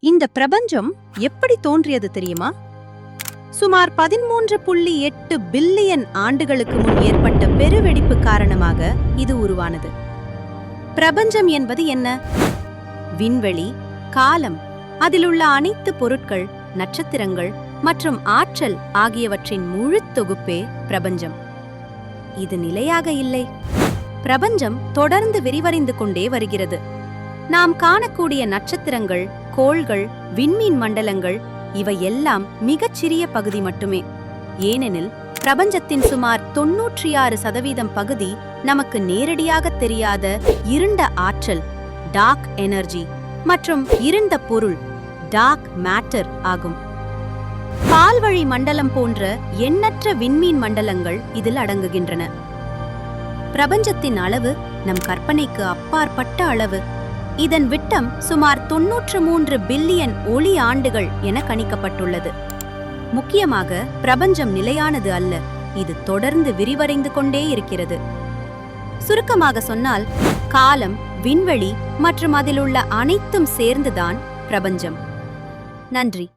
இந்த பிரபஞ்சம் எப்படி தோன்றியது தெரியுமா? சுமார் 13.8 பில்லியன் ஆண்டுகளுக்கு முன் ஏற்பட்ட பெருவெடிப்பு காரணமாக இது உருவானது. பிரபஞ்சம் என்பது என்ன? விண்வெளி, காலம், அதிலுள்ள அனைத்து பொருட்கள், நட்சத்திரங்கள் மற்றும் ஆற்றல் ஆகியவற்றின் முழு தொகுப்பே பிரபஞ்சம். இது நிலையாக இல்லை. பிரபஞ்சம் தொடர்ந்து விரிவடைந்து கொண்டே வருகிறது. நாம் காணக்கூடிய நட்சத்திரங்கள், கோள்கள், விண்மீன் மண்டலங்கள் இவையெல்லாம் மிகச்சிறிய பகுதி மட்டுமே. ஏனெனில் பிரபஞ்சத்தின் சுமார் 96% பகுதி நமக்கு நேரடியாக தெரியாத இருண்ட ஆற்றல், டார்க் எனர்ஜி, மற்றும் இருண்ட பொருள், டார்க் மேட்டர் ஆகும். பால்வழி மண்டலம் போன்ற எண்ணற்ற விண்மீன் மண்டலங்கள் இதில் அடங்குகின்றன. பிரபஞ்சத்தின் அளவு நம் கற்பனைக்கு அப்பாற்பட்ட அளவு. இதன் விட்டம் சுமார் 93 பில்லியன் ஒளி ஆண்டுகள் என கணிக்கப்பட்டுள்ளது. முக்கியமாக பிரபஞ்சம் நிலையானது அல்ல, இது தொடர்ந்து விரிவடைந்து கொண்டே இருக்கிறது. சுருக்கமாக சொன்னால், காலம், விண்வெளி மற்றும் அதிலுள்ள அனைத்தும் சேர்ந்துதான் பிரபஞ்சம். நன்றி.